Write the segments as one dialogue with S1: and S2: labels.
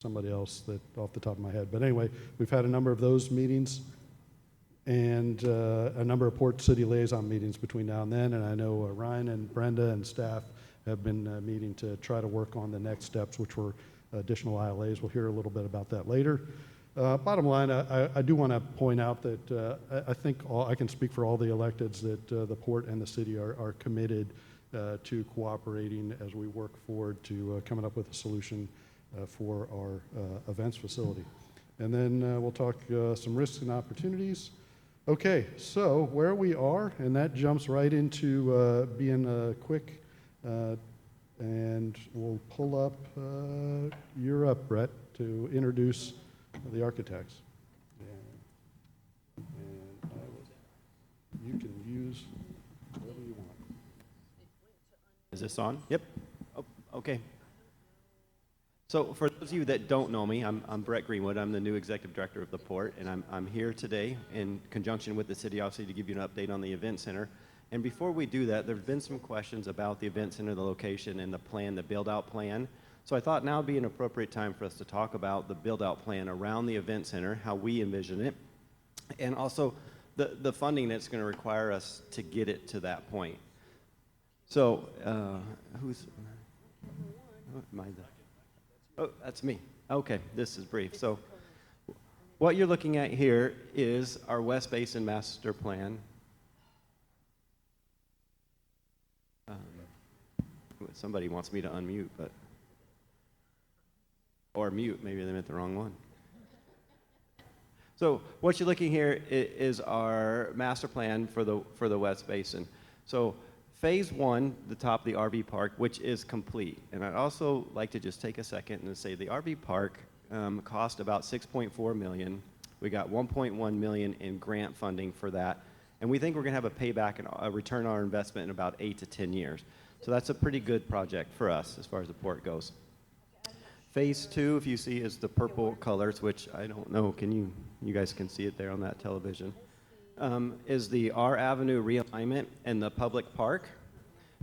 S1: somebody else that off the top of my head. But anyway, we've had a number of those meetings and a number of Port City liaison meetings between now and then. And I know Ryan and Brenda and staff have been meeting to try to work on the next steps, which were additional ILAs. We'll hear a little bit about that later. Bottom line, I do want to point out that I think I can speak for all the electeds that the port and the city are committed to cooperating as we work forward to coming up with a solution for our events facility. And then we'll talk some risks and opportunities. Okay, so where we are, and that jumps right into being quick, and we'll pull up, you're up, Brett, to introduce the architects. And you can use whatever you want.
S2: Is this on? Yep. Oh, okay. So for those of you that don't know me, I'm Brett Greenwood. I'm the new executive director of the port, and I'm here today in conjunction with the city, obviously, to give you an update on the event center. And before we do that, there have been some questions about the event center, the location, and the plan, the build-out plan. So I thought now would be an appropriate time for us to talk about the build-out plan around the event center, how we envision it, and also the funding that's going to require us to get it to that point. So Oh, that's me. Okay, this is brief. So what you're looking at here is our West Basin Master Plan. Somebody wants me to unmute, or mute, maybe they meant the wrong one. So what you're looking here is our master plan for the West Basin. So Phase 1, the top of the RV park, which is complete. And I'd also like to just take a second and say the RV park cost about $6.4 million. We got $1.1 million in grant funding for that. And we think we're going to have a payback and a return on our investment in about 8 to 10 years. So that's a pretty good project for us as far as the port goes. Phase 2, if you see, is the purple colors, which I don't know, you guys can see it there on that television. Is the R Avenue realignment and the public park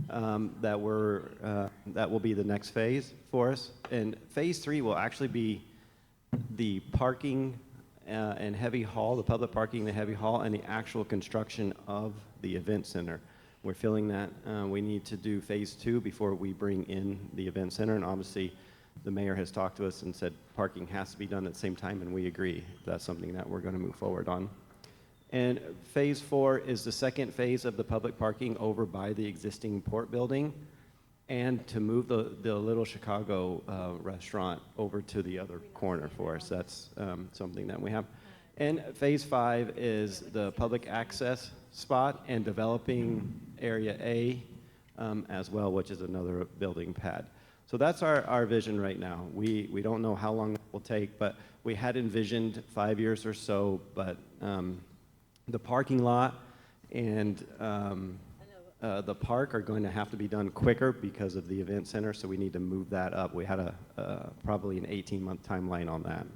S2: that will be the next phase for us. And Phase 3 will actually be the parking and heavy haul, the public parking, the heavy haul, and the actual construction of the event center. We're feeling that we need to do Phase 2 before we bring in the event center, and obviously the mayor has talked to us and said parking has to be done at the same time, and we agree that's something that we're going to move forward on. And Phase 4 is the second phase of the public parking over by the existing port building, and to move the Little Chicago restaurant over to the other corner for us. That's something that we have. And Phase 5 is the public access spot and developing Area A as well, which is another building pad. So that's our vision right now. We don't know how long it will take, but we had envisioned 5 years or so, but the parking lot and the park are going to have to be done quicker because of the event center, so we need to move that up. We had probably an 18-month timeline on that.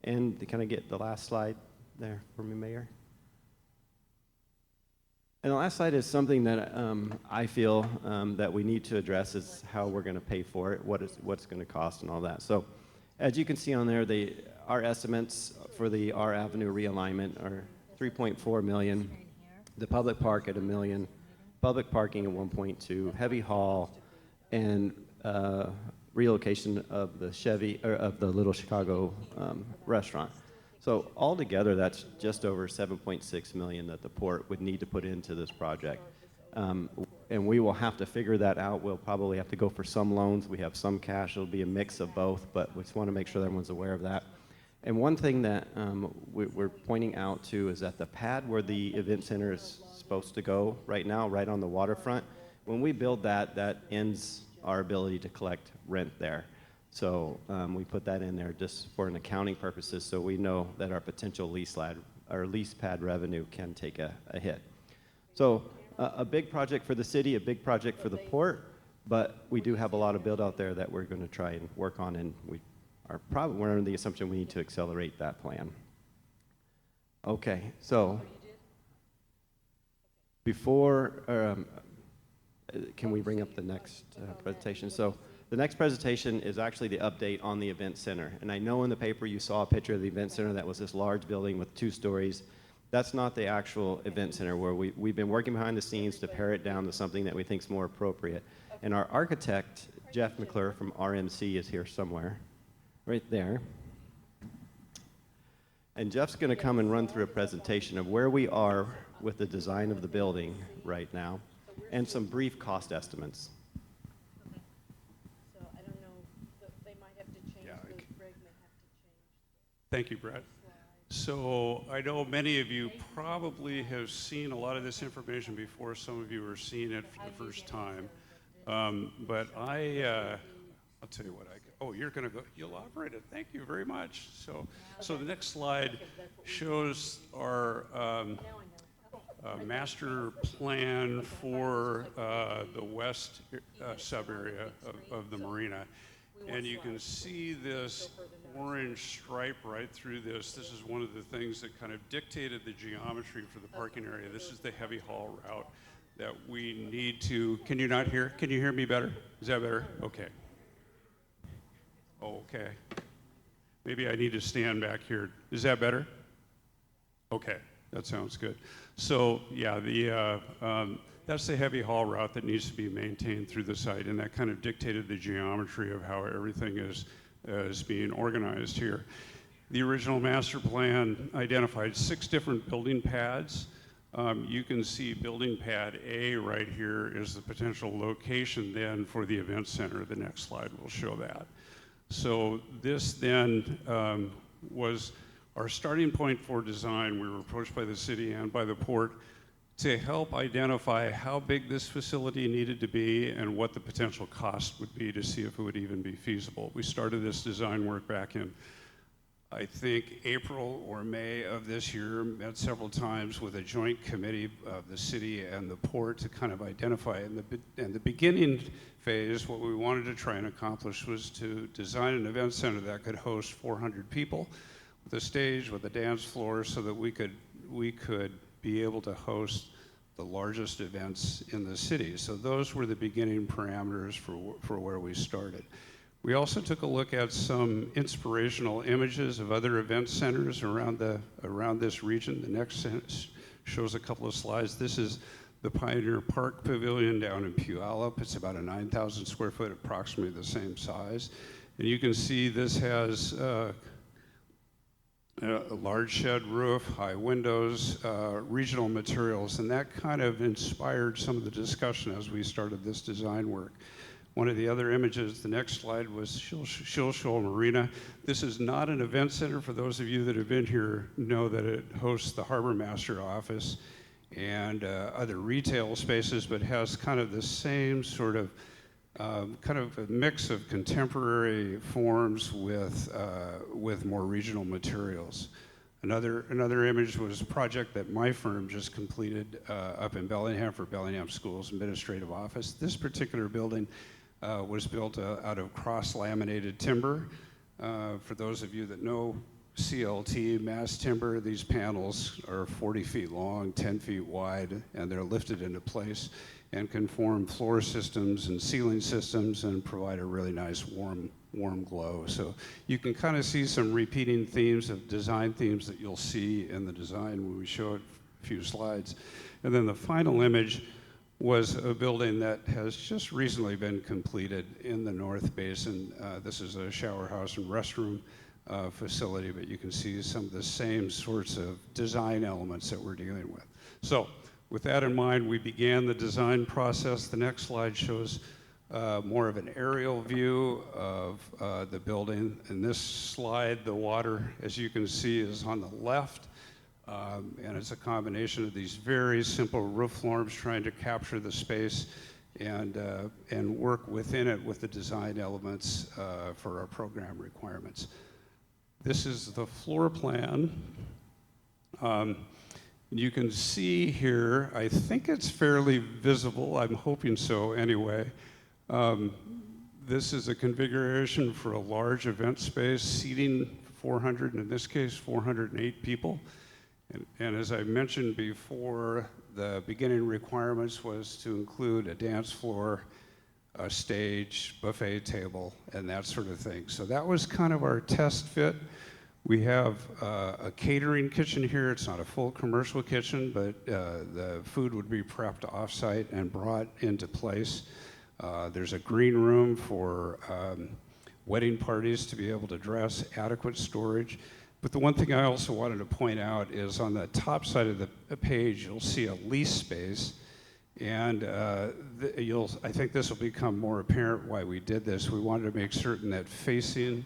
S2: And to kind of get the last slide there for me, Mayor. And the last slide is something that I feel that we need to address is how we're going to pay for it, what's going to cost and all that. So as you can see on there, our estimates for the R Avenue realignment are $3.4 million, the public park at $1 million, public parking at 1.2, heavy haul, and relocation of the Little Chicago restaurant. So altogether, that's just over $7.6 million that the port would need to put into this project. And we will have to figure that out. We'll probably have to go for some loans. We have some cash. It'll be a mix of both, but we just want to make sure that everyone's aware of that. And one thing that we're pointing out too is that the pad where the event center is supposed to go right now, right on the waterfront, when we build that ends our ability to collect rent there. So we put that in there just for an accounting purposes, so we know that our potential lease pad revenue can take a hit. So a big project for the city, a big project for the port, but we do have a lot of build out there that we're going to try and work on, and we're under the assumption we need to accelerate that plan. Okay, so before, can we bring up the next presentation? So the next presentation is actually the update on the event center. And I know in the paper you saw a picture of the event center that was this large building with 2 stories. That's not the actual event center, where we've been working behind the scenes to pare it down to something that we think is more appropriate. And our architect, Jeff McClure from RMC, is here somewhere, right there. And Jeff's going to come and run through a presentation of where we are with the design of the building right now and some brief cost estimates.
S3: Okay. So I don't know, they might have to change, Greg may have to change
S4: Thank you, Brett. So I know many of you probably have seen a lot of this information before. Some of you are seeing it for the first time. But I'll tell you what, oh, you're going to go, you'll operate it. Thank you very much. So the next slide shows our master plan for the west sub-area of the marina. And you can see this orange stripe right through this. This is one of the things that kind of dictated the geometry for the parking area. This is the heavy haul route that we need to, can you not hear? Can you hear me better? Is that better? Okay. Okay. Maybe I need to stand back here. Is that better? Okay, that sounds good. So yeah, that's the heavy haul route that needs to be maintained through the site, and that kind of dictated the geometry of how everything is being organized here. The original master plan identified 6 different building pads. You can see building pad A right here is the potential location then for the event center. The next slide will show that. So this then was our starting point for design. We were approached by the city and by the port to help identify how big this facility needed to be and what the potential cost would be to see if it would even be feasible. We started this design work back in, I think, April or May of this year, met several times with a joint committee of the city and the port to kind of identify. In the beginning phase, what we wanted to try and accomplish was to design an event center that could host 400 people with a stage, with a dance floor, so that we could be able to host the largest events in the city. So those were the beginning parameters for where we started. We also took a look at some inspirational images of other event centers around this region. The next shows a couple of slides. This is the Pioneer Park Pavilion down in Puyallup. It's about a 9,000 square foot, approximately the same size. And you can see this has a large shed roof, high windows, regional materials, and that kind of inspired some of the discussion as we started this design work. One of the other images, the next slide, was Shill Shoal Marina. This is not an event center. For those of you that have been here, know that it hosts the harbor master office and other retail spaces, but has kind of the same sort of kind of a mix of contemporary forms with more regional materials. Another image was a project that my firm just completed up in Bellingham for Bellingham Schools Administrative Office. This particular building was built out of cross-laminated timber. For those of you that know CLT, mass timber, these panels are 40 feet long, 10 feet wide, and they're lifted into place and can form floor systems and ceiling systems and provide a really nice warm glow. So you can kind of see some repeating themes of design themes that you'll see in the design when we show it a few slides. And then the final image was a building that has just recently been completed in the North Basin. This is a shower house and restroom facility, but you can see some of the same sorts of design elements that we're dealing with. So with that in mind, we began the design process. The next slide shows more of an aerial view of the building. In this slide, the water, as you can see, is on the left. And it's a combination of these very simple roof forms trying to capture the space and work within it with the design elements for our program requirements. This is the floor plan. You can see here, I think it's fairly visible, I'm hoping so anyway. This is a configuration for a large event space, seating 400, in this case 408 people. And as I mentioned before, the beginning requirements was to include a dance floor, a stage, buffet table, and that sort of thing. So that was kind of our test fit. We have a catering kitchen here. It's not a full commercial kitchen, but the food would be prepped off-site and brought into place. There's a green room for wedding parties to be able to dress, adequate storage. But the one thing I also wanted to point out is on the top side of the page, you'll see a lease space. And I think this will become more apparent why we did this. We wanted to make certain that facing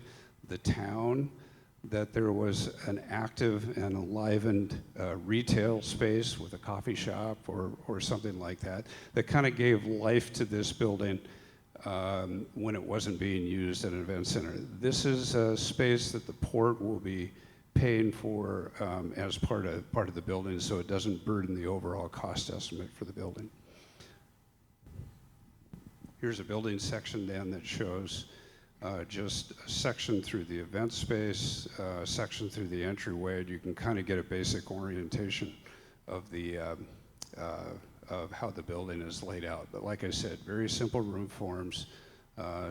S4: the town, that there was an active and enlivened retail space with a coffee shop or something like that, that kind of gave life to this building when it wasn't being used as an event center. This is a space that the port will be paying for as part of the building, so it doesn't burden the overall cost estimate for the building. Here's a building section then that shows just a section through the event space, a section through the entryway, and you can kind of get a basic orientation of the of how the building is laid out. But like I said, very simple room forms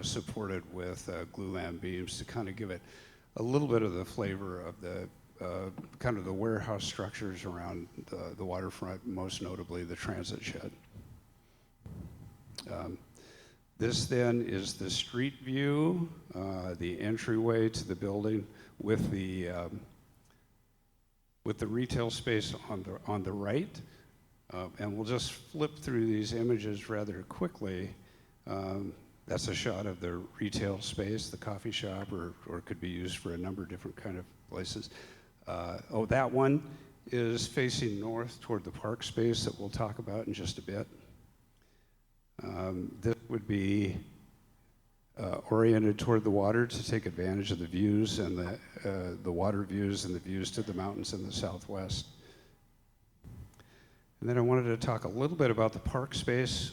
S4: supported with glulam beams to kind of give it a little bit of the flavor of the kind of the warehouse structures around the waterfront, most notably the transit shed. This then is the street view, the entryway to the building with the retail space on the right. And we'll just flip through these images rather quickly. That's a shot of the retail space, the coffee shop, or could be used for a number of different kind of places. That one is facing north toward the park space that we'll talk about in just a bit. This would be oriented toward the water to take advantage of the views and the water views and the views to the mountains in the southwest. And then I wanted to talk a little bit about the park space.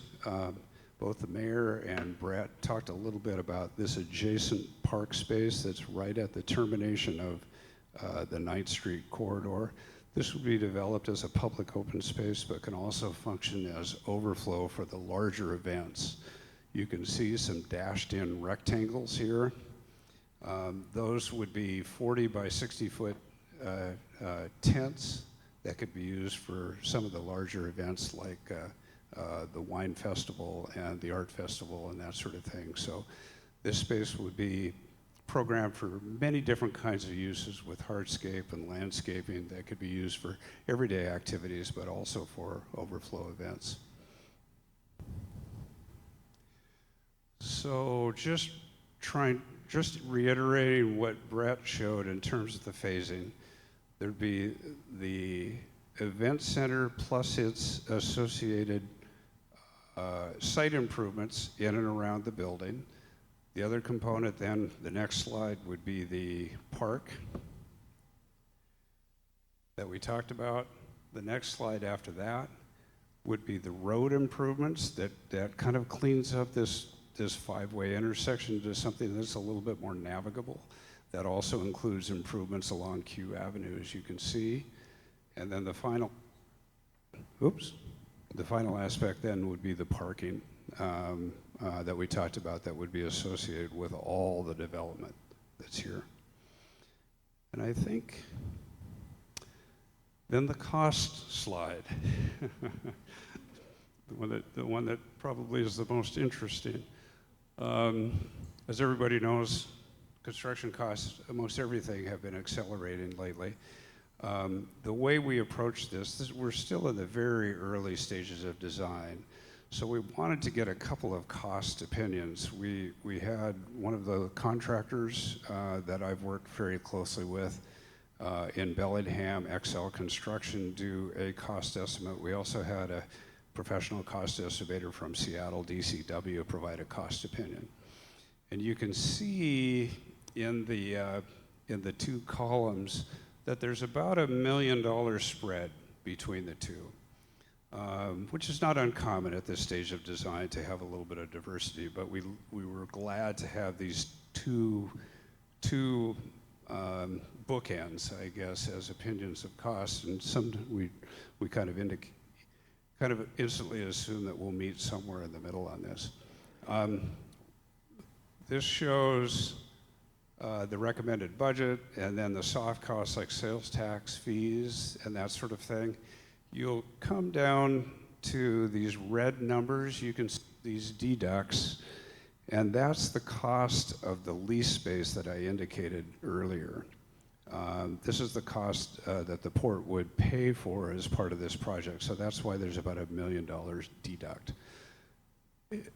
S4: Both the mayor and Brett talked a little bit about this adjacent park space that's right at the termination of the 9th Street corridor. This would be developed as a public open space, but can also function as overflow for the larger events. You can see some dashed in rectangles here. Those would be 40 by 60 foot tents that could be used for some of the larger events like the wine festival and the art festival and that sort of thing. So this space would be programmed for many different kinds of uses with hardscape and landscaping that could be used for everyday activities, but also for overflow events. So just reiterating what Brett showed in terms of the phasing, there'd be the event center plus its associated site improvements in and around the building. The other component then, the next slide, would be the park that we talked about. The next slide after that would be the road improvements that kind of cleans up this five-way intersection to something that's a little bit more navigable. That also includes improvements along Q Avenue, as you can see. And then the final aspect then would be the parking that we talked about that would be associated with all the development that's here. And I think then the cost slide, the one that probably is the most interesting. As everybody knows, construction costs, almost everything, have been accelerating lately. The way we approach this, we're still in the very early stages of design. So we wanted to get a couple of cost opinions. We had one of the contractors that I've worked very closely with in Bellingham, XL Construction, do a cost estimate. We also had a professional cost estimator from Seattle, DCW, provide a cost opinion. And you can see in the two columns that there's about $1 million spread between the two. Which is not uncommon at this stage of design to have a little bit of diversity, but we were glad to have these two bookends, I guess, as opinions of cost, and we kind of instantly assume that we'll meet somewhere in the middle on this. This shows the recommended budget and then the soft costs like sales tax, fees, and that sort of thing. You'll come down to these red numbers. You can see these deducts, and that's the cost of the lease space that I indicated earlier. This is the cost that the port would pay for as part of this project, so that's why there's about $1 million deduct.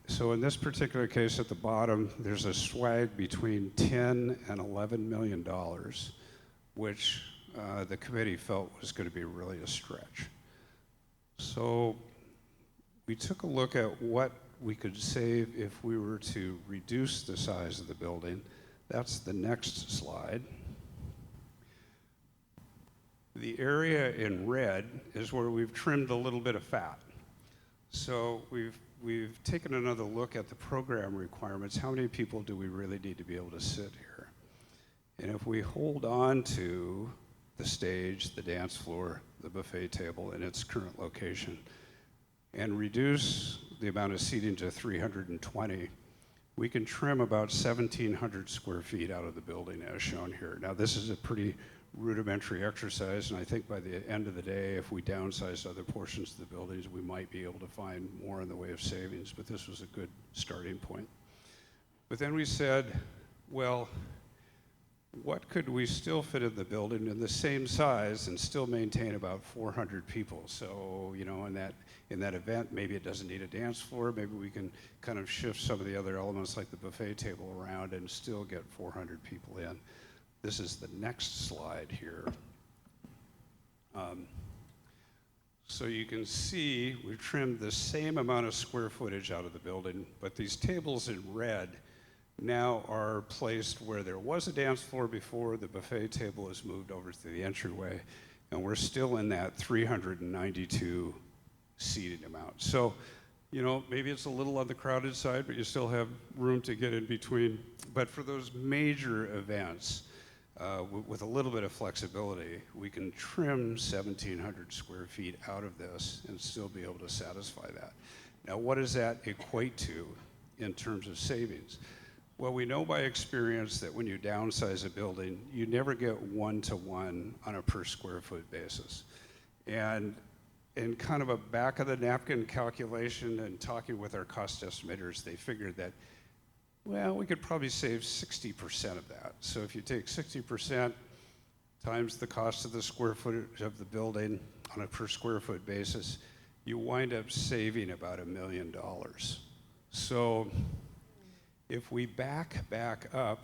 S4: So in this particular case at the bottom, there's a swag between 10 and $11 million, which the committee felt was going to be really a stretch. So we took a look at what we could save if we were to reduce the size of the building. That's the next slide. The area in red is where we've trimmed a little bit of fat. So we've taken another look at the program requirements. How many people do we really need to be able to sit here? And if we hold on to the stage, the dance floor, the buffet table in its current location, and reduce the amount of seating to 320, we can trim about 1,700 square feet out of the building as shown here. Now this is a pretty rudimentary exercise, and I think by the end of the day, if we downsize other portions of the buildings, we might be able to find more in the way of savings, but this was a good starting point. But then we said, well, what could we still fit in the building in the same size and still maintain about 400 people? So, you know, in that event, maybe it doesn't need a dance floor, maybe we can kind of shift some of the other elements like the buffet table around and still get 400 people in. This is the next slide here. So you can see we've trimmed the same amount of square footage out of the building, but these tables in red now are placed where there was a dance floor before. The buffet table is moved over to the entryway, and we're still in that 392 seating amount. So, you know, maybe it's a little on the crowded side, but you still have room to get in between. But for those major events, with a little bit of flexibility, we can trim 1,700 square feet out of this and still be able to satisfy that. Now, what does that equate to in terms of savings? Well, we know by experience that when you downsize a building, you never get one-to-one on a per square foot basis. And in kind of a back of the napkin calculation and talking with our cost estimators, they figured that, well, we could probably save 60% of that. So if you take 60% times the cost of the square footage of the building on a per square foot basis, you wind up saving about $1 million. So if we back up,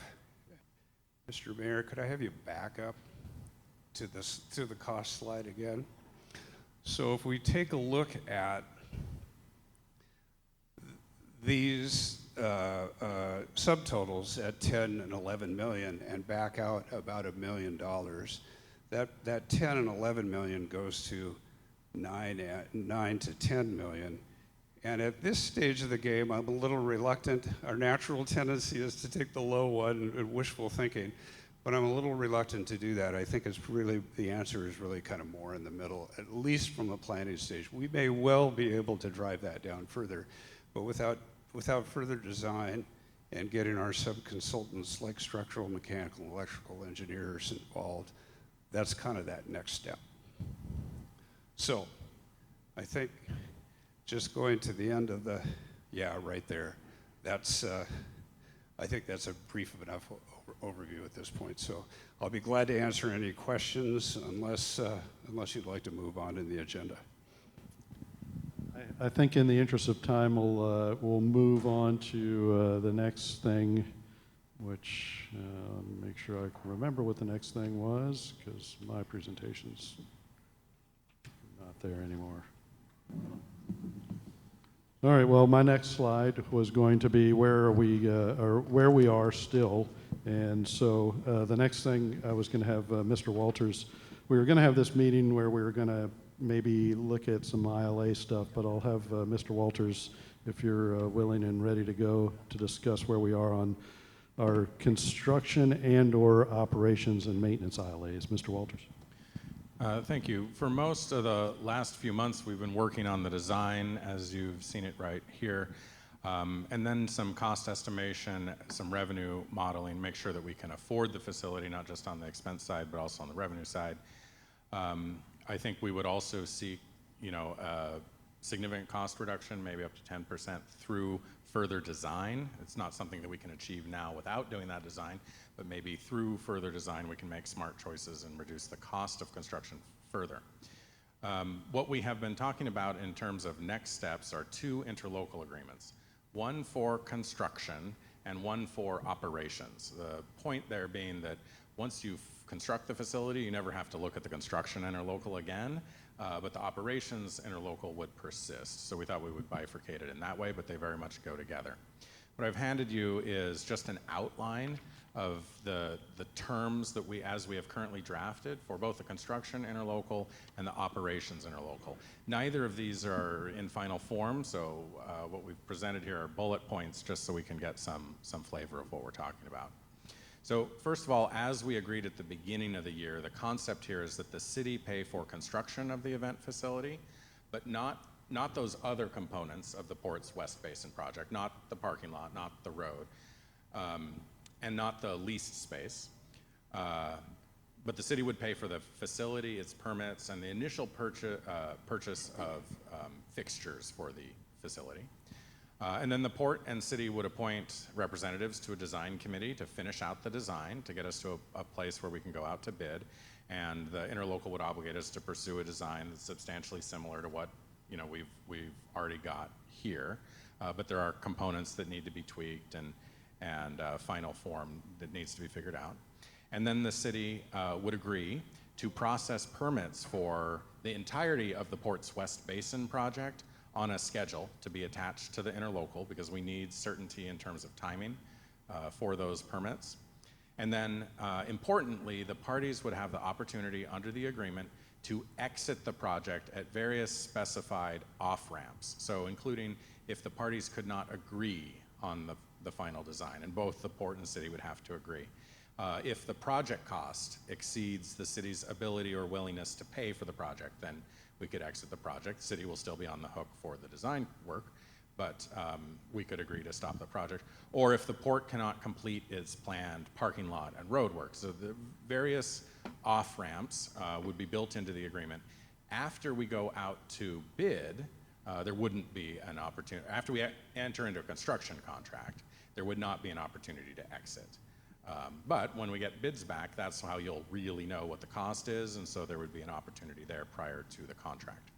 S4: Mr. Mayor, could I have you back up to the cost slide again? So if we take a look at these subtotals at 10 and 11 million and back out about $1 million, that 10 and 11 million goes to 9 to 10 million. And at this stage of the game, I'm a little reluctant. Our natural tendency is to take the low one and wishful thinking, but I'm a little reluctant to do that. I think it's really, the answer is really kind of more in the middle, at least from a planning stage. We may well be able to drive that down further, but without further design and getting our sub-consultants like structural, mechanical, electrical engineers involved, that's kind of that next step. So I think just going to the end of the, yeah, right there, that's, I think that's a brief enough overview at this point. So I'll be glad to answer any questions unless you'd like to move on in the agenda.
S1: I think in the interest of time, we'll move on to the next thing, which make sure I can remember what the next thing was, because my presentation's not there anymore. All right. Well, my next slide was going to be where we are still, and so the next thing I was going to have Mr. Walters. We were going to have this meeting where we were going to maybe look at some ILA stuff, but I'll have Mr. Walters, if you're willing and ready to go, to discuss where we are on our construction and/or operations and maintenance ILAs. Mr. Walters.
S5: Thank you. For most of the last few months, we've been working on the design, as you've seen it right here. And then some cost estimation, some revenue modeling, make sure that we can afford the facility, not just on the expense side, but also on the revenue side. I think we would also seek, significant cost reduction, maybe up to 10% through further design. It's not something that we can achieve now without doing that design, but maybe through further design we can make smart choices and reduce the cost of construction further. What we have been talking about in terms of next steps are 2 interlocal agreements, one for construction and one for operations. The point there being that once you construct the facility, you never have to look at the construction interlocal again, but the operations interlocal would persist. So we thought we would bifurcate it in that way, but they very much go together. What I've handed you is just an outline of the terms that as we have currently drafted for both the construction interlocal and the operations interlocal. Neither of these are in final form, so what we've presented here are bullet points just so we can get some flavor of what we're talking about. So first of all, as we agreed at the beginning of the year, the concept here is that the city pay for construction of the event facility, but not those other components of the Port's West Basin project, not the parking lot, not the road, and not the leased space. But the city would pay for the facility, its permits, and the initial purchase of fixtures for the facility. And then the port and city would appoint representatives to a design committee to finish out the design, to get us to a place where we can go out to bid. And the interlocal would obligate us to pursue a design that's substantially similar to what we've already got here. But there are components that need to be tweaked and final form that needs to be figured out. And then the city would agree to process permits for the entirety of the Port's West Basin project on a schedule to be attached to the interlocal, because we need certainty in terms of timing for those permits. And then importantly, the parties would have the opportunity under the agreement to exit the project at various specified off-ramps. So including if the parties could not agree on the final design, and both the port and the city would have to agree. If the project cost exceeds the city's ability or willingness to pay for the project, then we could exit the project. The city will still be on the hook for the design work, but we could agree to stop the project. Or if the port cannot complete its planned parking lot and road work. So the various off-ramps would be built into the agreement. After we go out to bid, there wouldn't be an opportunity. After we enter into a construction contract, there would not be an opportunity to exit. But when we get bids back, that's how you'll really know what the cost is, and so there would be an opportunity there prior to the contract.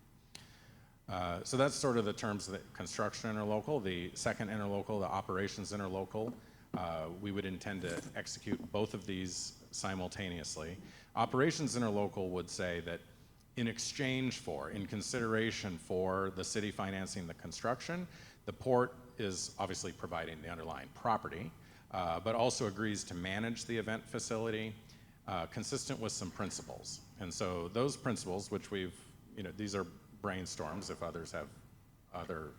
S5: So that's sort of the terms of the construction interlocal. The second interlocal, the operations interlocal, we would intend to execute both of these simultaneously. Operations interlocal would say that in exchange for, in consideration for the city financing the construction, the port is obviously providing the underlying property, but also agrees to manage the event facility consistent with some principles. And so those principles, which these are brainstorms. If others have other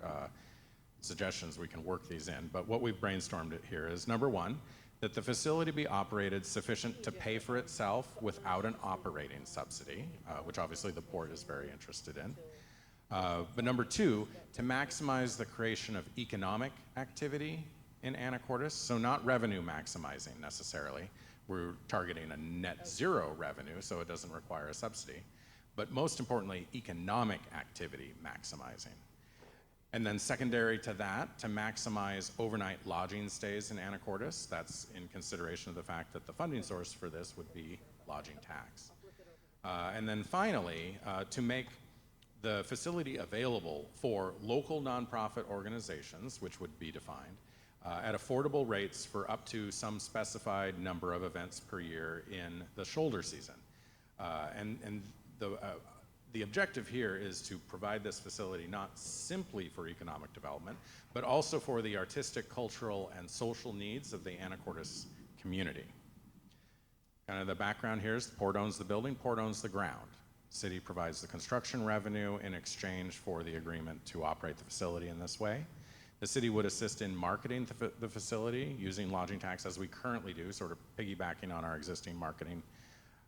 S5: suggestions, we can work these in. But what we've brainstormed here is, number one, that the facility be operated sufficient to pay for itself without an operating subsidy, which obviously the port is very interested in. But number two, to maximize the creation of economic activity in Anacortes, so not revenue maximizing necessarily. We're targeting a net zero revenue, so it doesn't require a subsidy. But most importantly, economic activity maximizing. And then secondary to that, to maximize overnight lodging stays in Anacortes. That's in consideration of the fact that the funding source for this would be lodging tax. And then finally, to make the facility available for local nonprofit organizations, which would be defined, at affordable rates for up to some specified number of events per year in the shoulder season. And the objective here is to provide this facility not simply for economic development, but also for the artistic, cultural, and social needs of the Anacortes community. Kind of the background here is the port owns the building, port owns the ground. City provides the construction revenue in exchange for the agreement to operate the facility in this way. The city would assist in marketing the facility using lodging tax as we currently do, sort of piggybacking on our existing marketing.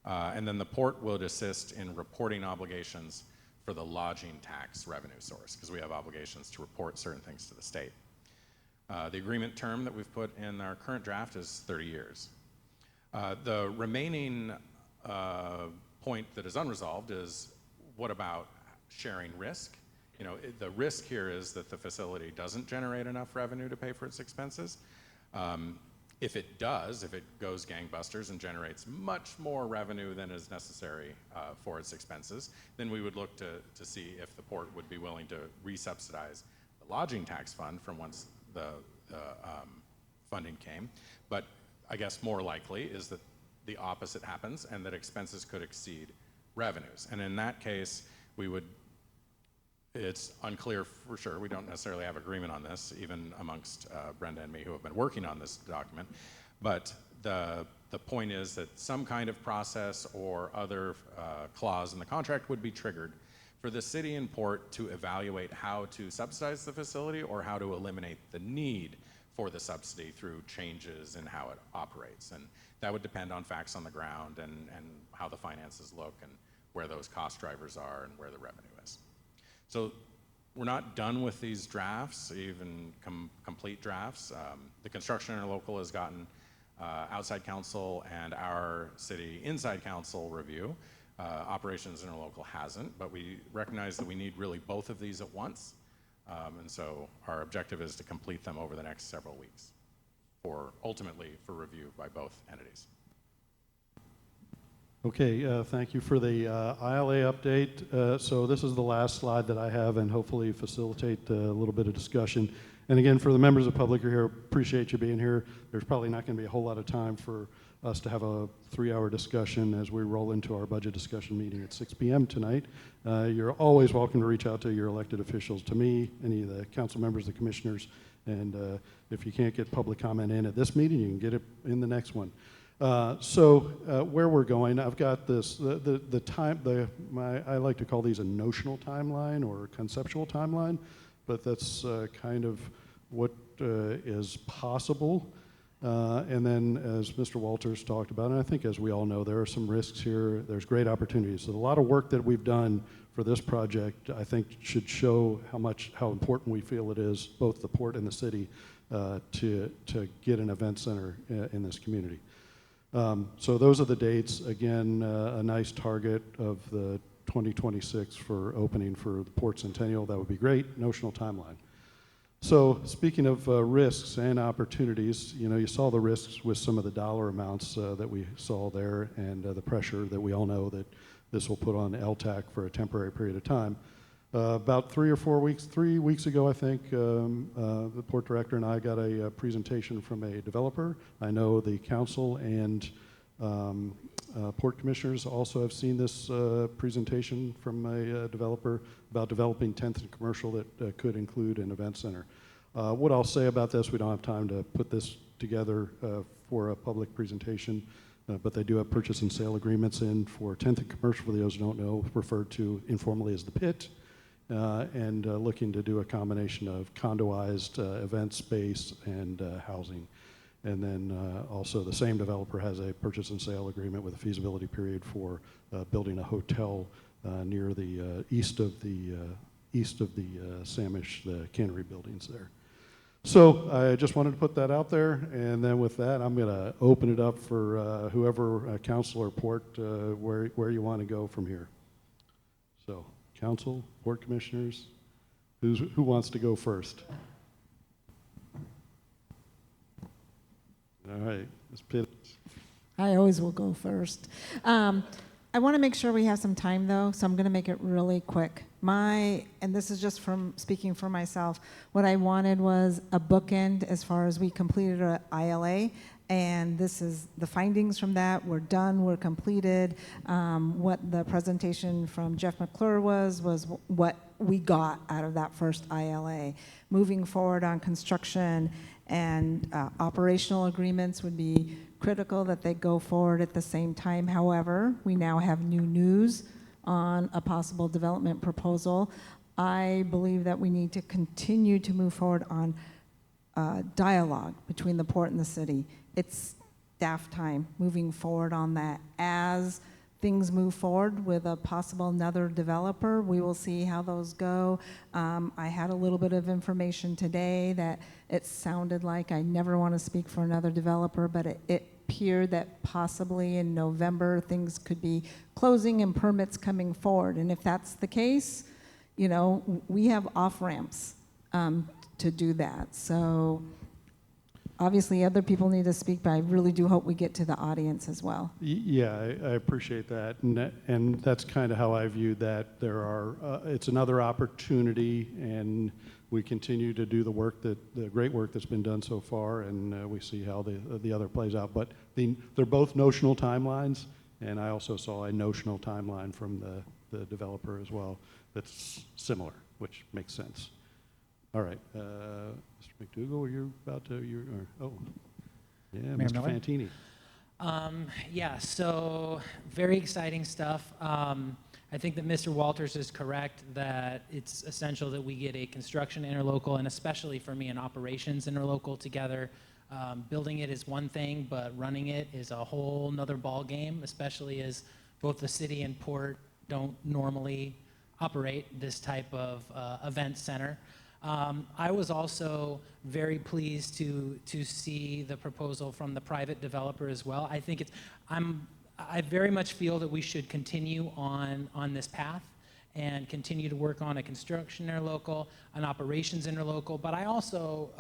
S5: And then the port would assist in reporting obligations for the lodging tax revenue source, because we have obligations to report certain things to the state. The agreement term that we've put in our current draft is 30 years. The remaining point that is unresolved is what about sharing risk? You know, the risk here is that the facility doesn't generate enough revenue to pay for its expenses. If it does, if it goes gangbusters and generates much more revenue than is necessary for its expenses, then we would look to see if the port would be willing to resubsidize the lodging tax fund from once the funding came. But I guess more likely is that the opposite happens and that expenses could exceed revenues. And in that case, we would, it's unclear for sure, we don't necessarily have agreement on this, even amongst Brenda and me who have been working on this document, but the point is that some kind of process or other clause in the contract would be triggered for the city and port to evaluate how to subsidize the facility or how to eliminate the need for the subsidy through changes in how it operates. And that would depend on facts on the ground and how the finances look and where those cost drivers are and where the revenue is. So we're not done with these drafts, even complete drafts. The construction interlocal has gotten outside counsel and our city inside counsel review. Operations interlocal hasn't, but we recognize that we need really both of these at once. And so our objective is to complete them over the next several weeks ultimately for review by both entities.
S1: Okay, thank you for the ILA update. So this is the last slide that I have and hopefully facilitate a little bit of discussion. And again, for the members of the public who are here, appreciate you being here. There's probably not going to be a whole lot of time for us to have a 3-hour discussion as we roll into our budget discussion meeting at 6 p.m. tonight. You're always welcome to reach out to your elected officials, to me, any of the council members, the commissioners, and if you can't get public comment in at this meeting, you can get it in the next one. Where we're going, I've got this, I like to call these a notional timeline or conceptual timeline, but that's kind of what is possible. And then as Mr. Walters talked about, and I think as we all know, there are some risks here, there's great opportunities. So a lot of work that we've done for this project, I think should show how important we feel it is, both the port and the city, to get an event center in this community. So those are the dates. Again, a nice target of the 2026 for opening for the Port Centennial. That would be great. Notional timeline. So speaking of risks and opportunities, you saw the risks with some of the dollar amounts that we saw there and the pressure that we all know that this will put on LTAC for a temporary period of time. About 3 weeks ago, I think, the port director and I got a presentation from a developer. I know the council and port commissioners also have seen this presentation from a developer about developing 10th and Commercial that could include an event center. What I'll say about this, we don't have time to put this together for a public presentation, but they do have purchase and sale agreements in for 10th and Commercial, for those who don't know, referred to informally as the pit. And looking to do a combination of condoized event space and housing. And then also the same developer has a purchase and sale agreement with a feasibility period for building a hotel near the east of the Samish, the cannery buildings there. So I just wanted to put that out there, and then with that, I'm going to open it up for whoever, council or port, where you want to go from here. So. Council, port commissioners, who wants to go first? All right, Ms. Pitt. I
S6: always will go first. I want to make sure we have some time though, so I'm going to make it really quick. And this is just from speaking for myself, what I wanted was a bookend as far as we completed an ILA. And this is the findings from that. We're done, we're completed. What the presentation from Jeff McClure was what we got out of that first ILA. Moving forward on construction and operational agreements would be critical that they go forward at the same time. However, we now have new news on a possible development proposal. I believe that we need to continue to move forward on dialogue between the port and the city. It's staff time moving forward on that as things move forward with a possible another developer. We will see how those go. I had a little bit of information today that it sounded like, I never want to speak for another developer, but it appeared that possibly in November things could be closing and permits coming forward. And if that's the case, you know, we have off-ramps to do that. So obviously other people need to speak, but I really do hope we get to the audience as well.
S1: Yeah, I appreciate that, and that's kind of how I view that. There are, it's another opportunity, and we continue to do the great work that's been done so far, and we see how the other plays out. But they're both notional timelines, and I also saw a notional timeline from the developer as well that's similar, which makes sense. All right, Mr. McDougall, you're about to, yeah,
S7: Mayor
S1: Mr.
S7: Miller?
S1: Fantini.
S7: Yeah, so very exciting stuff. I think that Mr. Walters is correct that it's essential that we get a construction interlocal, and especially for me, an operations interlocal together. Building it is one thing, but running it is a whole nother ball game, especially as both the city and port don't normally operate this type of event center. I was also very pleased to see the proposal from the private developer as well. I think I very much feel that we should continue on this path and continue to work on a construction interlocal, an operations interlocal, but I also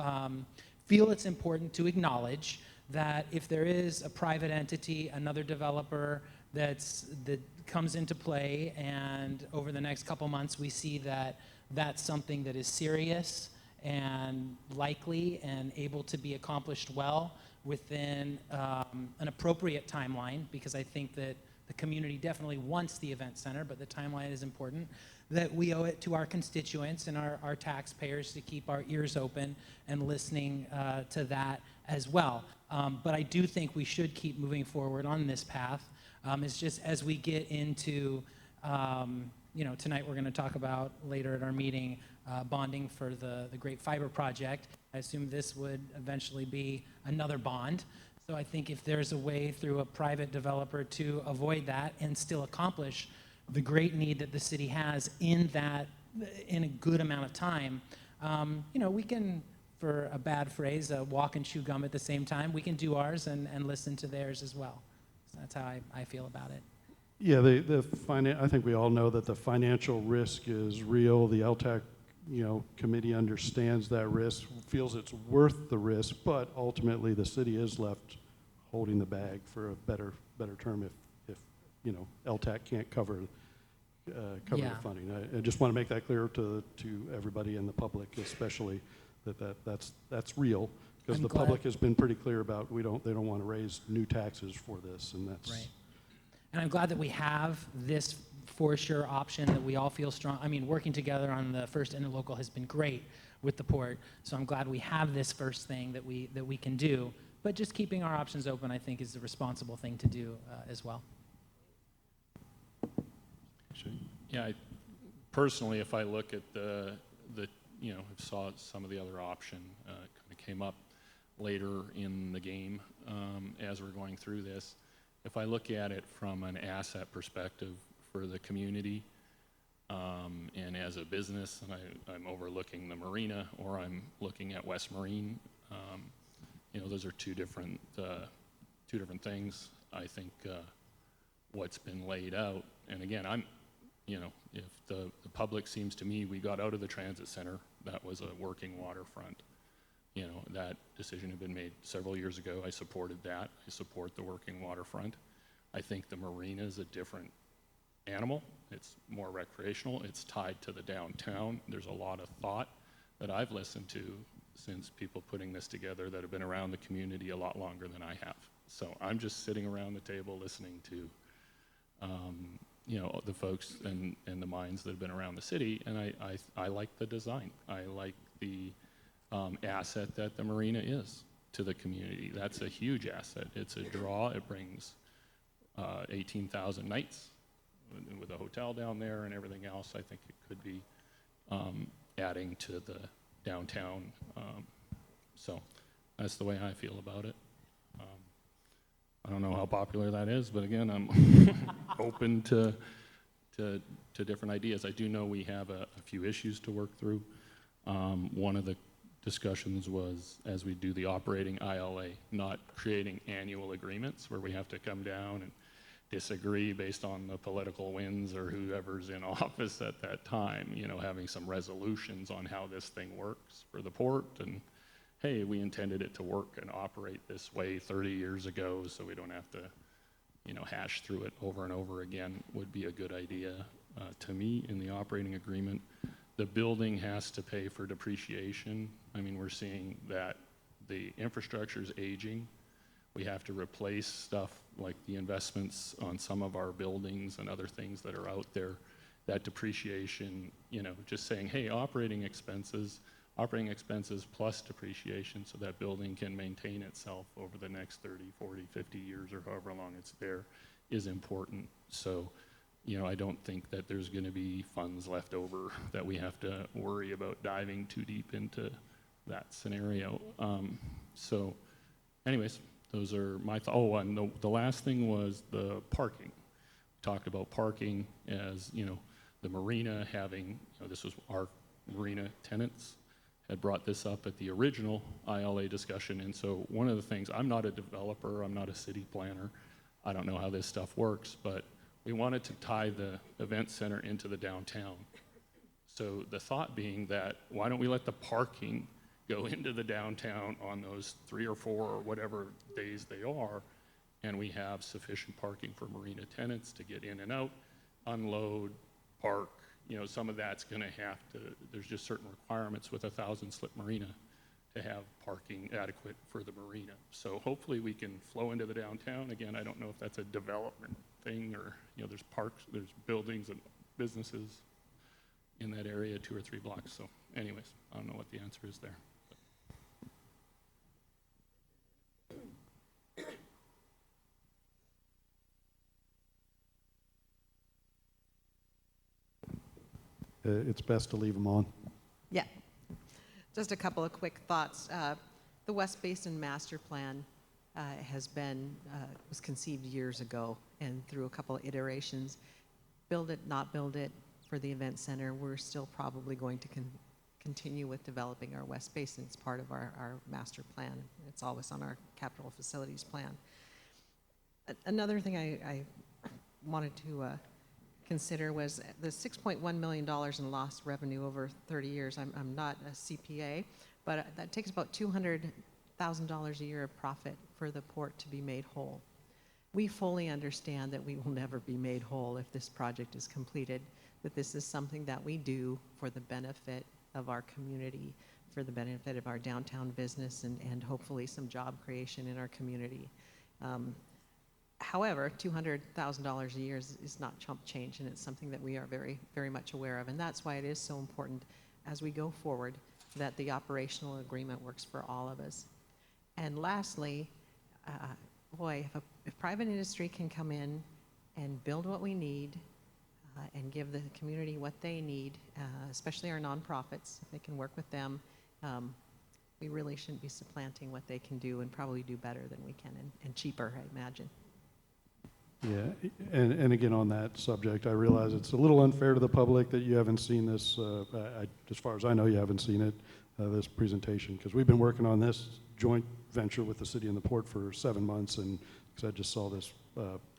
S7: feel it's important to acknowledge that if there is a private entity, another developer that comes into play, and over the next couple months we see that that's something that is serious and likely and able to be accomplished well within an appropriate timeline, because I think that the community definitely wants the event center, but the timeline is important, that we owe it to our constituents and our taxpayers to keep our ears open and listening to that as well. But I do think we should keep moving forward on this path. It's just as we get into tonight we're going to talk about later at our meeting bonding for the Great Fiber Project. I assume this would eventually be another bond. So I think if there's a way through a private developer to avoid that and still accomplish the great need that the city has in a good amount of time, we can, for a bad phrase, walk and chew gum at the same time. We can do ours and listen to theirs as well. So that's how I feel about it.
S1: Yeah, I think we all know that the financial risk is real. The LTAC, committee understands that risk, feels it's worth the risk, but ultimately the city is left holding the bag, for a better term, if LTAC can't cover the funding. I just want to make that clear to everybody in the public, especially that's real, because the public has been pretty clear about they don't want to raise new taxes for this, and that's
S7: right. And I'm glad that we have this for sure option that we all feel strong. I mean, working together on the first interlocal has been great with the port. So I'm glad we have this first thing that we can do. But just keeping our options open, I think, is the responsible thing to do as well.
S8: Yeah, personally, if I look at saw some of the other option kind of came up later in the game as we're going through this. If I look at it from an asset perspective for the community and as a business, and I'm overlooking the marina or I'm looking at West Marine, those are two different things. I think what's been laid out, and again, if the public seems to me, we got out of the transit center, that was a working waterfront. That decision had been made several years ago. I supported that. I support the working waterfront. I think the marina is a different animal. It's more recreational. It's tied to the downtown. There's a lot of thought that I've listened to since people putting this together that have been around the community a lot longer than I have. So I'm just sitting around the table listening to the folks and the minds that have been around the city, and I like the design. I like the asset that the marina is to the community. That's a huge asset. It's a draw. It brings 18,000 nights with a hotel down there and everything else. I think it could be adding to the downtown. So that's the way I feel about it. I don't know how popular that is, but again, I'm open to different ideas. I do know we have a few issues to work through. One of the discussions was, as we do the operating ILA, not creating annual agreements where we have to come down and disagree based on the political winds or whoever's in office at that time, you know, having some resolutions on how this thing works for the port, and hey, we intended it to work and operate this way 30 years ago, so we don't have to, you know, hash through it over and over again, would be a good idea to me in the operating agreement. The building has to pay for depreciation. I mean, we're seeing that the infrastructure is aging. We have to replace stuff like the investments on some of our buildings and other things that are out there. That depreciation, you know, just saying, hey, operating expenses plus depreciation so that building can maintain itself over the next 30, 40, 50 years or however long it's there is important. So, you know, I don't think that there's going to be funds left over that we have to worry about diving too deep into that scenario. So anyways, those are my thoughts. Oh, and the last thing was the parking. We talked about parking as, you know, the marina having, you know, this was our marina tenants had brought this up at the original ILA discussion. And so one of the things, I'm not a developer, I'm not a city planner, I don't know how this stuff works, but we wanted to tie the event center into the downtown. So the thought being that, why don't we let the parking go into the downtown on those 3 or 4 or whatever days they are, and we have sufficient parking for marina tenants to get in and out, unload, park. You know, some of that's gonna have to, there's just certain requirements with a 1,000-slip marina to have parking adequate for the marina. So hopefully we can flow into the downtown. Again, I don't know if that's a development thing or, you know, there's parks, there's buildings and businesses in that area, 2 or 3 blocks. So anyways, I don't know what the answer is there.
S1: It's best to leave them on.
S9: Yeah. Just a couple of quick thoughts. The West Basin Master Plan was conceived years ago, and through a couple of iterations, build it, not build it, for the event center, we're still probably going to continue with developing our West Basin. It's part of our master plan. It's always on our capital facilities plan. Another thing I wanted to consider was the $6.1 million in lost revenue over 30 years. I'm not a CPA, but that takes about $200,000 a year of profit for the port to be made whole. We fully understand that we will never be made whole if this project is completed, but this is something that we do for the benefit of our community, for the benefit of our downtown business, and hopefully some job creation in our community. However, $200,000 a year is not chump change, and it's something that we are very, very much aware of. And that's why it is so important as we go forward that the operational agreement works for all of us. And lastly, boy, if private industry can come in and build what we need and give the community what they need, especially our nonprofits, if they can work with them, we really shouldn't be supplanting what they can do and probably do better than we can and cheaper, I imagine.
S1: Yeah, and again, on that subject, I realize it's a little unfair to the public that you haven't seen this, as far as I know, you haven't seen it, this presentation, because we've been working on this joint venture with the city and the port for 7 months, and because I just saw this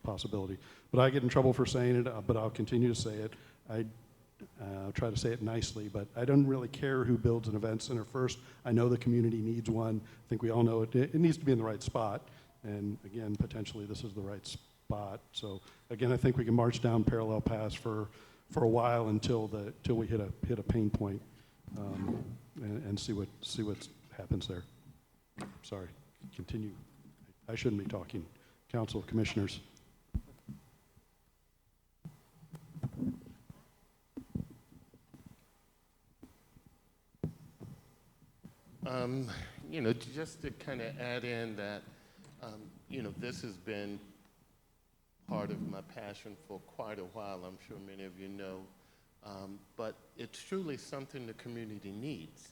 S1: possibility. But I get in trouble for saying it, but I'll continue to say it. I'll try to say it nicely, but I don't really care who builds an event center first. I know the community needs one. I think we all know it needs to be in the right spot, and again, potentially this is the right spot. So again, I think we can march down parallel paths for a while until we hit a pain point, and see what happens there. Sorry, continue. I shouldn't be talking. Council of Commissioners.
S10: You know, just to kind of add in that, you know, this has been part of my passion for quite a while, I'm sure many of you know, but it's truly something the community needs.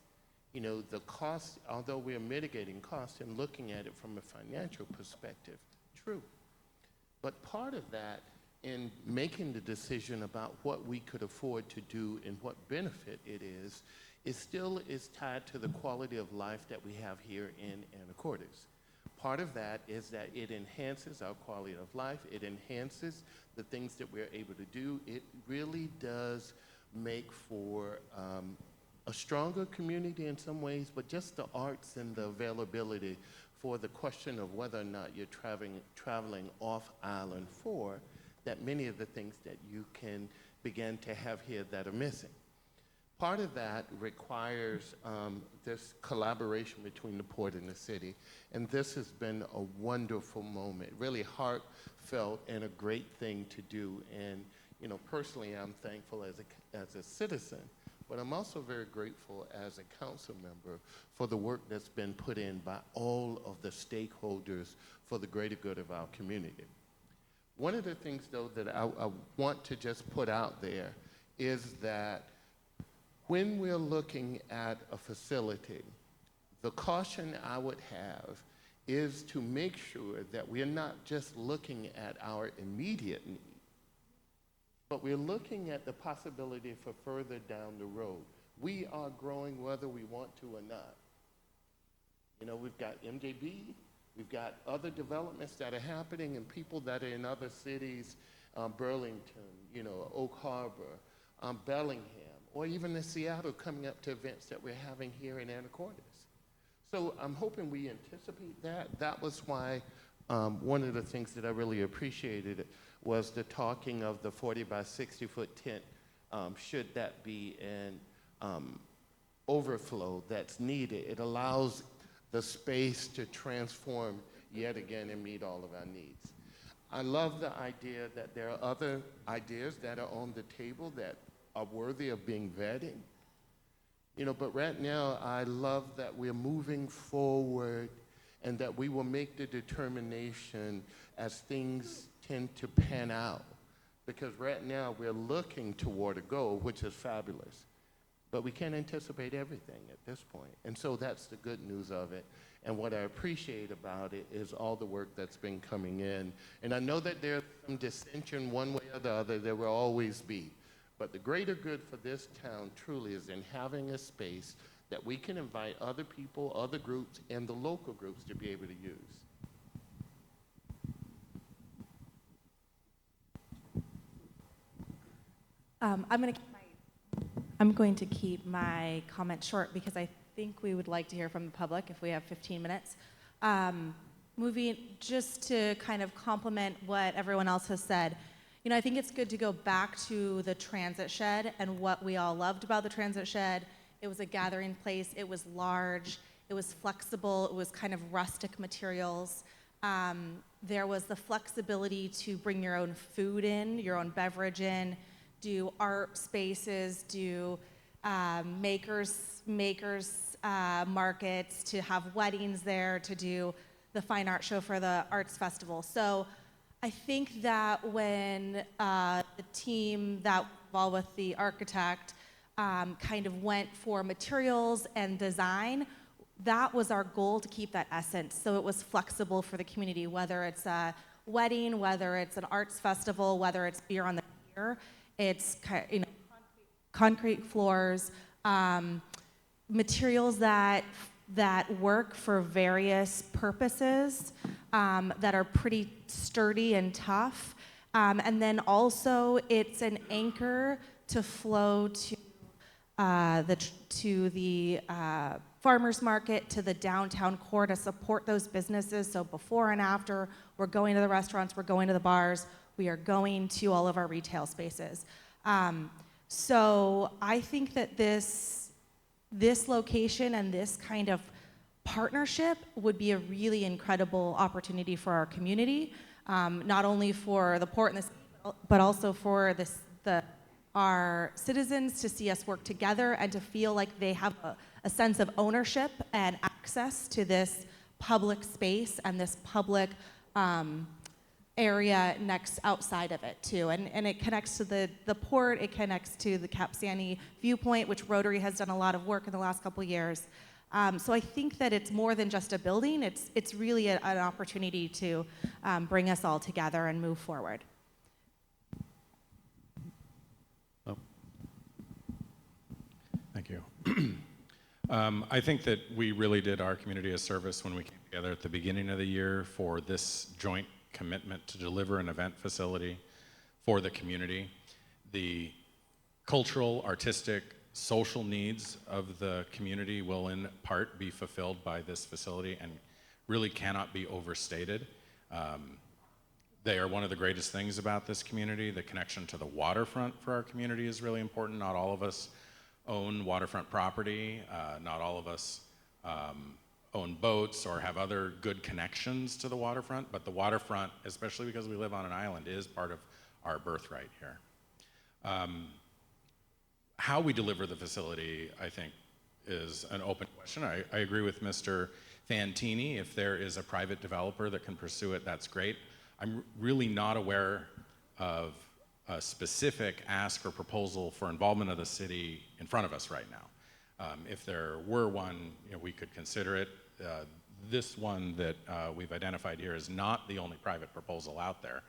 S10: You know, the cost, although we're mitigating costs and looking at it from a financial perspective, true. But part of that, in making the decision about what we could afford to do and what benefit it is still tied to the quality of life that we have here in Anacortes. Part of that is that it enhances our quality of life. It enhances the things that we're able to do. It really does make for a stronger community in some ways, but just the arts and the availability for the question of whether or not you're traveling off island for, that many of the things that you can begin to have here that are missing. Part of that requires this collaboration between the port and the city, and this has been a wonderful moment, really heartfelt and a great thing to do. And you know, personally, I'm thankful as a citizen, but I'm also very grateful as a council member for the work that's been put in by all of the stakeholders for the greater good of our community. One of the things, though, that I want to just put out there is that when we're looking at a facility, the caution I would have is to make sure that we're not just looking at our immediate need, but we're looking at the possibility for further down the road. We are growing whether we want to or not. You know, we've got MJB, we've got other developments that are happening and people that are in other cities, Burlington, you know, Oak Harbor, Bellingham, or even in Seattle coming up to events that we're having here in Anacortes. So I'm hoping we anticipate that. That was why one of the things that I really appreciated was the talking of the 40 by 60 foot tent, should that be an overflow that's needed. It allows the space to transform yet again and meet all of our needs. I love the idea that there are other ideas that are on the table that are worthy of being vetted. You know, but right now, I love that we're moving forward and that we will make the determination as things tend to pan out. Because right now, we're looking toward a goal, which is fabulous. But we can't anticipate everything at this point. And so that's the good news of it. And what I appreciate about it is all the work that's been coming in. And I know that there's some dissension one way or the other. There will always be. But the greater good for this town truly is in having a space that we can invite other people, other groups, and the local groups to be able to use.
S11: I'm going to keep my comment short because I think we would like to hear from the public if we have 15 minutes. Moving just to kind of complement what everyone else has said, you know, I think it's good to go back to the transit shed and what we all loved about the transit shed. It was a gathering place. It was large. It was flexible. It was kind of rustic materials. There was the flexibility to bring your own food in, your own beverage in, do art spaces, do makers markets, to have weddings there, to do the fine art show for the arts festival. So I think that when the team that was involved with the architect kind of went for materials and design, that was our goal, to keep that essence. So it was flexible for the community, whether it's a wedding, whether it's an arts festival, whether it's beer on the pier. It's, you know, concrete floors, materials that work for various purposes, that are pretty sturdy and tough. And then also it's an anchor to flow to the farmers market, to the downtown core, to support those businesses. So before and after, we're going to the restaurants, we're going to the bars, we are going to all of our retail spaces. So I think that this location and this kind of partnership would be a really incredible opportunity for our community, not only for the port and the city, but also for our citizens to see us work together and to feel like they have a sense of ownership and access to this public space and this public area outside of it too. And it connects to the port, it connects to the Cap Sandy viewpoint, which Rotary has done a lot of work in the last couple of years. So I think that it's more than just a building. It's really an opportunity to bring us all together and move forward.
S1: Oh,
S5: Thank you. I think that we really did our community a service when we came together at the beginning of the year for this joint commitment to deliver an event facility for the community. The cultural, artistic, social needs of the community will in part be fulfilled by this facility and really cannot be overstated. They are one of the greatest things about this community. The connection to the waterfront for our community is really important. Not all of us own waterfront property. Not all of us own boats or have other good connections to the waterfront, but the waterfront, especially because we live on an island, is part of our birthright here. How we deliver the facility, I think, is an open question. I agree with Mr. Fantini. If there is a private developer that can pursue it, that's great. I'm really not aware of a specific ask or proposal for involvement of the city in front of us right now. If there were one, we could consider it. This one that we've identified here is not the only private proposal out there.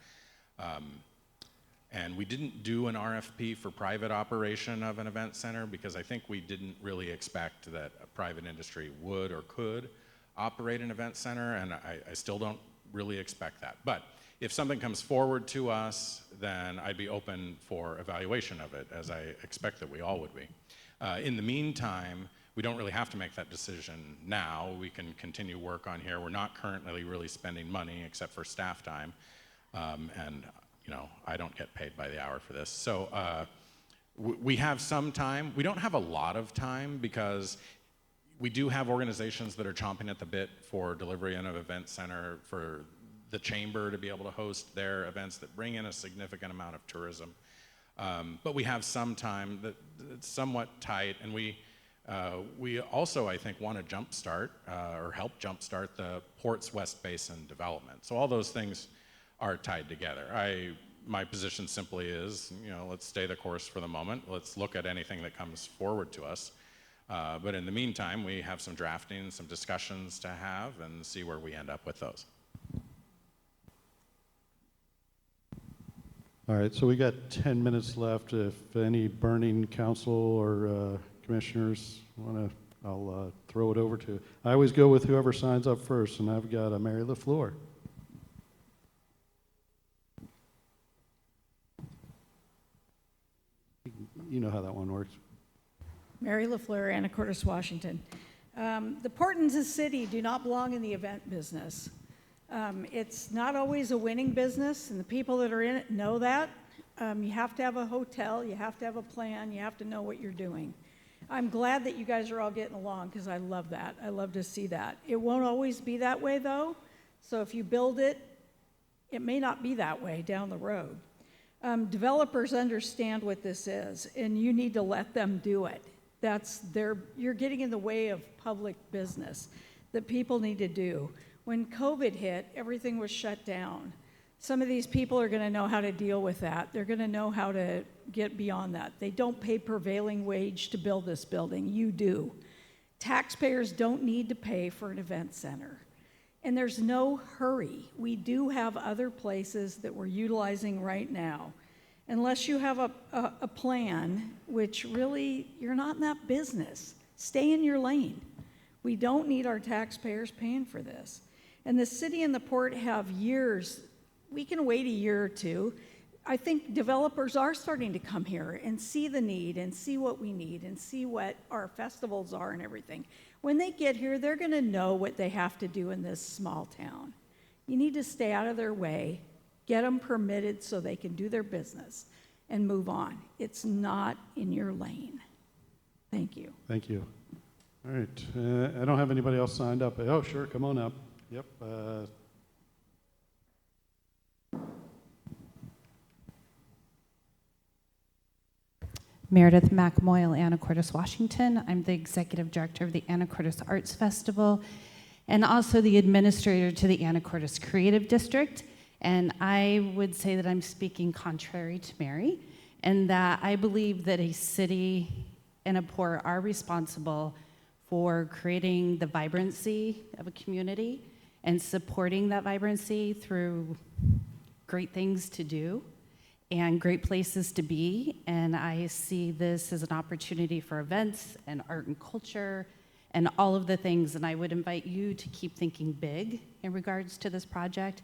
S5: And we didn't do an RFP for private operation of an event center because I think we didn't really expect that a private industry would or could operate an event center, and I still don't really expect that. But if something comes forward to us, then I'd be open for evaluation of it, as I expect that we all would be. In the meantime, we don't really have to make that decision now. We can continue work on here. We're not currently really spending money except for staff time, and I don't get paid by the hour for this. So we have some time. We don't have a lot of time because we do have organizations that are chomping at the bit for delivery in an event center, for the chamber to be able to host their events that bring in a significant amount of tourism. But we have some time that's somewhat tight, and we also, I think, want to jumpstart or help jumpstart the Port's West Basin development. So all those things are tied together. My position simply is, let's stay the course for the moment. Let's look at anything that comes forward to us. But in the meantime, we have some drafting, some discussions to have, and see where we end up with those.
S1: all right, so we got 10 minutes left. If any burning council or commissioners want to, I'll throw it over to. I always go with whoever signs up first, and I've got Mary LaFleur. You know how that one works.
S12: Mary LaFleur, Anacortes, Washington. The Portons City do not belong in the event business. It's not always a winning business, and the people that are in it know that. You have to have a hotel, you have to have a plan, you have to know what you're doing. I'm glad that you guys are all getting along because I love that. I love to see that. It won't always be that way, though. So if you build it, it may not be that way down the road. Developers understand what this is, and you need to let them do it. You're getting in the way of public business that people need to do. When COVID hit, everything was shut down. Some of these people are going to know how to deal with that. They're going to know how to get beyond that. They don't pay prevailing wage to build this building. You do. Taxpayers don't need to pay for an event center. And there's no hurry. We do have other places that we're utilizing right now. Unless you have a plan, which really, you're not in that business. Stay in your lane. We don't need our taxpayers paying for this. And the city and the port have years. We can wait a year or two. I think developers are starting to come here and see the need and see what we need and see what our festivals are and everything. When they get here, they're going to know what they have to do in this small town. You need to stay out of their way, get them permitted so they can do their business and move on. It's not in your lane. Thank you.
S1: Thank you. All right, I don't have anybody else signed up. Oh, sure, come on up. Yep.
S13: Meredith McMoyle, Anacortes, Washington. I'm the executive director of the Anacortes Arts Festival and also the administrator to the Anacortes Creative District. And I would say that I'm speaking contrary to Mary, and that I believe that a city and a port are responsible for creating the vibrancy of a community and supporting that vibrancy through great things to do and great places to be. And I see this as an opportunity for events and art and culture and all of the things. And I would invite you to keep thinking big in regards to this project.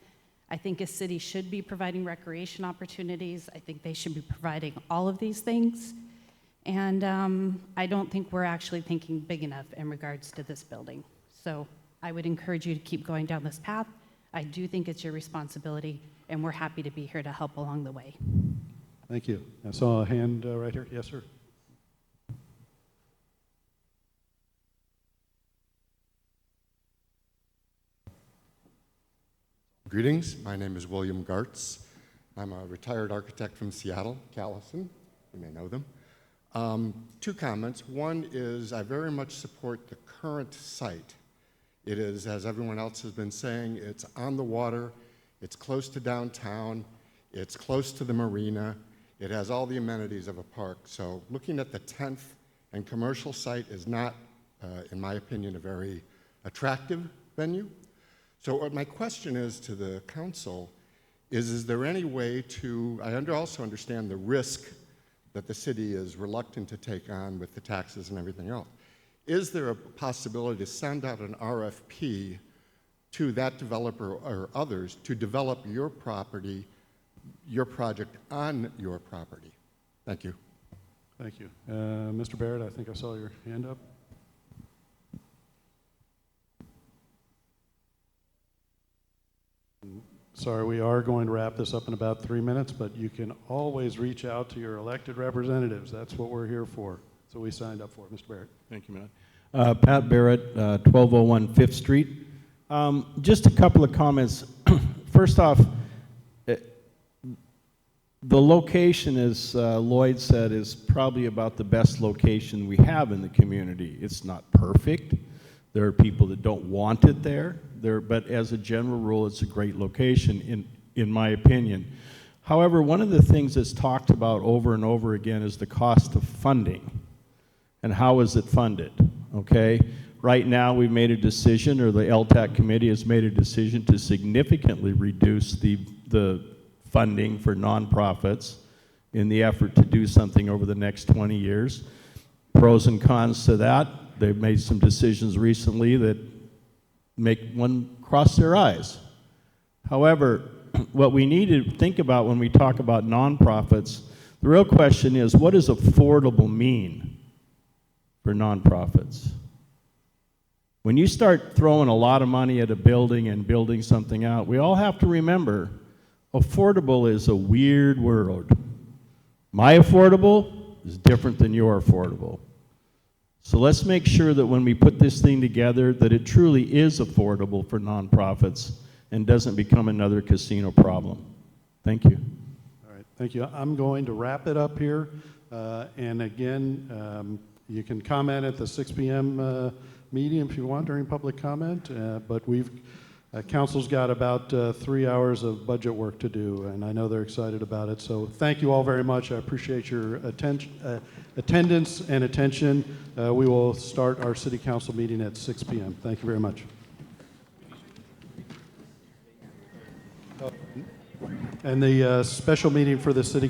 S13: I think a city should be providing recreation opportunities. I think they should be providing all of these things. And I don't think we're actually thinking big enough in regards to this building. So I would encourage you to keep going down this path. I do think it's your responsibility, and we're happy to be here to help along the way.
S1: Thank you. I saw a hand right here. Yes, sir.
S14: Greetings. My name is William Gartz. I'm a retired architect from Seattle, Callison. You may know them. Two comments. One is I very much support the current site. It is, as everyone else has been saying, it's on the water, it's close to downtown, it's close to the marina, it has all the amenities of a park. So looking at the 10th and commercial site is not, in my opinion, a very attractive venue. So what my question is to the council is there any way to, I also understand the risk that the city is reluctant to take on with the taxes and everything else. Is there a possibility to send out an RFP to that developer or others to develop your property, your project on your property? Thank you.
S1: Thank you. Mr. Barrett, I think I saw your hand up. Sorry, we are going to wrap this up in about 3 minutes, but you can always reach out to your elected representatives. That's what we're here for. So we signed up for it. Mr. Barrett.
S15: Thank you, Matt. Pat Barrett, 1201 5th Street. Just a couple of comments. First off, the location, as Lloyd said, is probably about the best location we have in the community. It's not perfect. There are people that don't want it there, but as a general rule, it's a great location, in my opinion. However, one of the things that's talked about over and over again is the cost of funding. And how is it funded, okay? Right now, we've made a decision, or the LTAC committee has made a decision to significantly reduce the funding for nonprofits in the effort to do something over the next 20 years. Pros and cons to that. They've made some decisions recently that make one cross their eyes. However, what we need to think about when we talk about nonprofits, the real question is, what does affordable mean for nonprofits? When you start throwing a lot of money at a building and building something out, we all have to remember, affordable is a weird word. My affordable is different than your affordable. So let's make sure that when we put this thing together, that it truly is affordable for nonprofits and doesn't become another casino problem. Thank you.
S1: All right, thank you. I'm going to wrap it up here. And again, you can comment at the 6 p.m. Meeting if you want during public comment, but council's got about 3 hours of budget work to do, and I know they're excited about it. So thank you all very much. I appreciate your attendance and attention. We will start our city council meeting at 6 p.m. Thank you very much. And the special meeting for the city